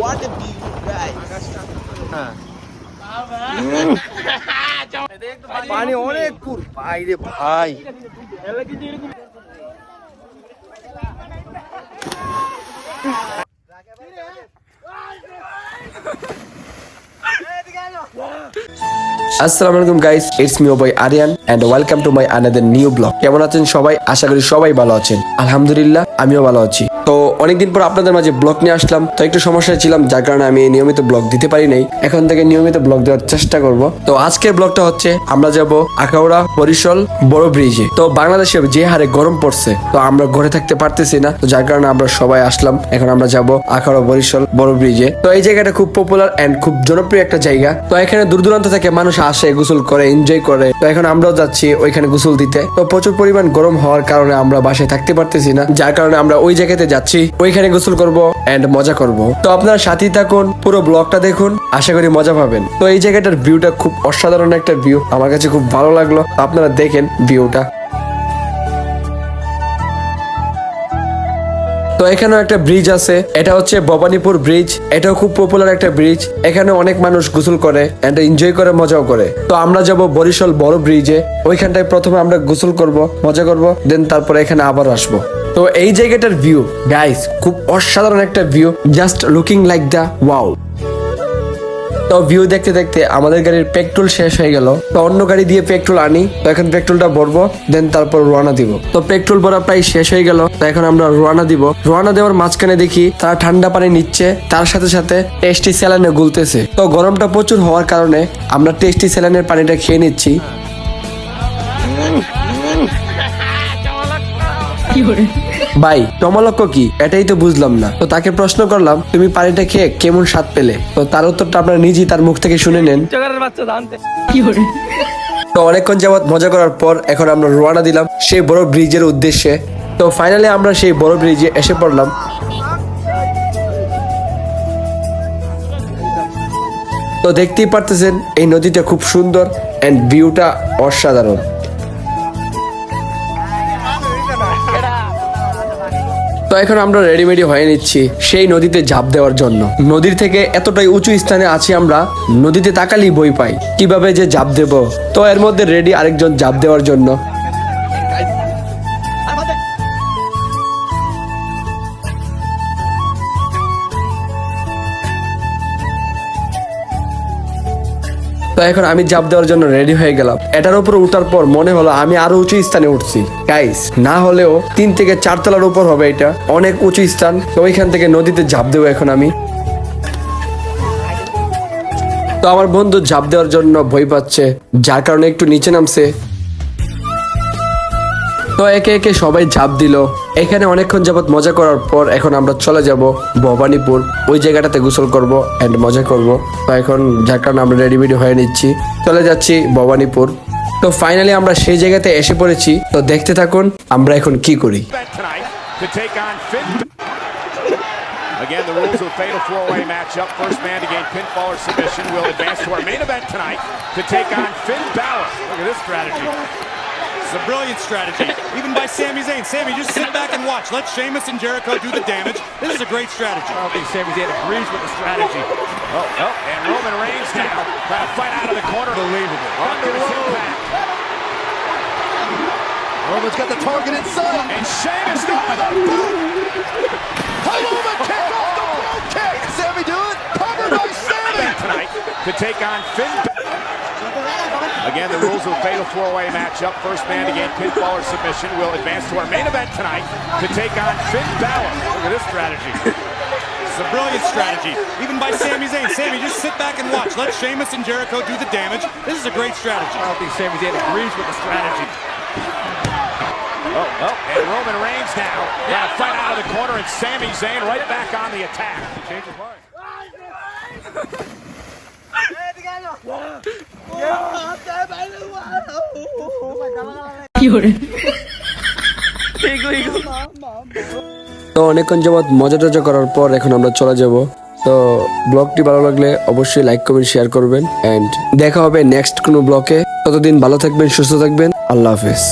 What a view, guys. পানি অনেক পুর ভাই রে ভাই। আসসালামু আলাইকুম guys, it's me boy Aryan and welcome to my another new blog. কেমন আছেন সবাই? আশা করি সবাই ভালো আছেন। আলহামদুলিল্লাহ আমিও ভালো আছি। তো অনেকদিন পর আপনাদের মাঝে ব্লগ নিয়ে আসলাম। তো একটু সমস্যায় ছিলাম, যার কারণে আমি নিয়মিত ব্লগ দিতে পারি নাই। এখন থেকে নিয়মিত ব্লগ দেওয়ার চেষ্টা করব। তো আজকের ব্লগটা হচ্ছে আমরা যাব আখাউড়া বরিশাল বড় ব্রিজে। তো বাংলাদেশে যে হারে গরম পড়ছে, তো আমরা ঘরে থাকতে পারতেছি না, তো যার কারণে আমরা সবাই আসলাম। এখন আমরা যাব আখাউড়া বরিশাল বড় ব্রিজে। তো এই জায়গাটা খুব পপুলার এন্ড খুব জনপ্রিয় একটা জায়গা। তো এখানে দূর দূরান্ত থেকে মানুষ আসে, গোসল করে, এনজয় করে। তো এখন আমরাও যাচ্ছি ওইখানে গোসল দিতে। তো প্রচুর পরিমাণ গরম হওয়ার কারণে আমরা বাসায় থাকতে পারতেছি না, যার কারণে আমরা ওই জায়গাতে যাচ্ছি, ওইখানে গোসল করব এন্ড মজা করব। তো আপনারা সাথেই থাকুন, পুরো ব্লগটা দেখুন, আশা করি মজা পাবেন। তো এই জায়গাটার ভিউটা খুব অসাধারণ একটা ভিউ, আমার কাছে খুব ভালো লাগলো। আপনারা দেখেন ভিউটা। তো এখানেও একটা ব্রিজ আছে, এটা হচ্ছে ভবানীপুর ব্রিজ। এটাও খুব পপুলার একটা ব্রিজ। এখানে অনেক মানুষ গোসল করে এন্ড এনজয় করে, মজাও করে। তো আমরা যাব বরিশাল বড় ব্রিজে। ওইখানটায় প্রথমে আমরা গোসল করব, মজা করব, দেন তারপরে এখানে আবার আসবো। তো এই জায়গাটার ভিউ গাইস খুব অসাধারণ একটা view, just looking like the wow. তো ভিউ দেখতে দেখতে আমাদের গাড়ির পেট্রোল শেষ হয়ে গেল। তো অন্য গাড়ি দিয়ে পেট্রোল আনি। তো এখন পেট্রোলটা ভরবো, দেন তারপর রওনা দিব। তো পেট্রোল ভরা প্রায় শেষ হয়ে গেল। তো এখন আমরা রওনা দিব। রওনা দেওয়ার মাঝখানে দেখি তারা ঠান্ডা পানি নিচ্ছে, তার সাথে সাথে টেস্টি স্যালানে গুলতেছে। তো গরমটা প্রচুর হওয়ার কারণে আমরা টেস্টি স্যালানের পানিটা খেয়ে নিচ্ছি। ভাই টমলক্ষ কি, এটাই তো বুঝলাম না। তো তাকে প্রশ্ন করলাম, তুমি পানিটা খেয়ে কেমন স্বাদ পেলে? তো তার উত্তরটা আপনারা নিজেই তার মুখ থেকে শুনে নেন। তো অনেকক্ষণ যাবত মজা করার পর এখন আমরা রওনা দিলাম সেই বড় ব্রিজের উদ্দেশ্যে। তো ফাইনালি আমরা সেই বড় ব্রিজে এসে পড়লাম। তো দেখতেই পারতেছেন এই নদীটা খুব সুন্দর এন্ড ভিউটা অসাধারণ। তো এখন আমরা রেডিমেডি হয়ে নিচ্ছি সেই নদীতে ঝাঁপ দেওয়ার জন্য। নদীর থেকে এতটাই উঁচু স্থানে আছি আমরা, নদীতে তাকালেই ভয় পাই, কিভাবে যে ঝাঁপ দেব। তো এর মধ্যে রেডি আরেকজন ঝাঁপ দেওয়ার জন্য। তো এখন আমি ঝাঁপ দেওয়ার জন্য রেডি হয়ে গেলাম। এটার উপর উঠার পর মনে হলো আমি আরো উঁচু স্থানে উঠছি গাইস, না হলেও 3 থেকে 4 তলার উপর হবে, এটা অনেক উঁচু স্থান। তো ওইখান থেকে নদীতে ঝাঁপ দেবো এখন আমি। তো আমার বন্ধু ঝাঁপ দেওয়ার জন্য ভয় পাচ্ছে, যার কারণে একটু নিচে নামছে। তো একে একে সবাই ঝাঁপ দিল। এখানে অনেকক্ষণ যাবত মজা করার পর এখন আমরা চলে যাব ভবানীপুর, ওই জায়গাটাতে গোসল করব এন্ড মজা করব। তো এখন যার কারণে আমরা রেডিমেডি হয়ে নিচ্ছি, চলে যাচ্ছি ভবানীপুর। তো ফাইনালি আমরা সেই জায়গাতে এসে পড়েছি। তো দেখতে থাকুন আমরা এখন কি করি। Again, the rules of the fatal four-way matchup. First man to gain pinfall or submission will advance to our main event tonight to take on Finn Balor. Look at this strategy. It's a brilliant strategy, even by Sami Zayn. Sami, just sit back and watch. Let Sheamus and Jericho do the damage. This is a great strategy. I don't think Sami Zayn agrees with the strategy. And Roman Reigns now trying to fight out of the corner. Unbelievable. Under the impact. Roman's got the target inside. And Sheamus down with a boot. Paloma kick off the road kick. Can Sami do it? Covered by Sami tonight to take on Finn. Again, the rules of the fatal four-way matchup. First man to gain pinfall or submission will advance to our main event tonight to take on Finn Balor. Look at this strategy. It's a brilliant strategy, even by Sami Zayn. Sami, just sit back and watch. Let Sheamus and Jericho do the damage. This is a great strategy. I don't think Sami Zayn agrees with the strategy. And Roman Reigns now trying to fight out of the corner, and Sami Zayn right back on the attack. Change his mind. তো অনেকক্ষণ যাবত মজা টজা করার পর এখন আমরা চলে যাব। তো ব্লগটি ভালো লাগলে অবশ্যই লাইক কমেন্ট শেয়ার করবেন এন্ড দেখা হবে নেক্সট কোনো ব্লগে। ততদিন ভালো থাকবেন, সুস্থ থাকবেন, আল্লাহ হাফেজ।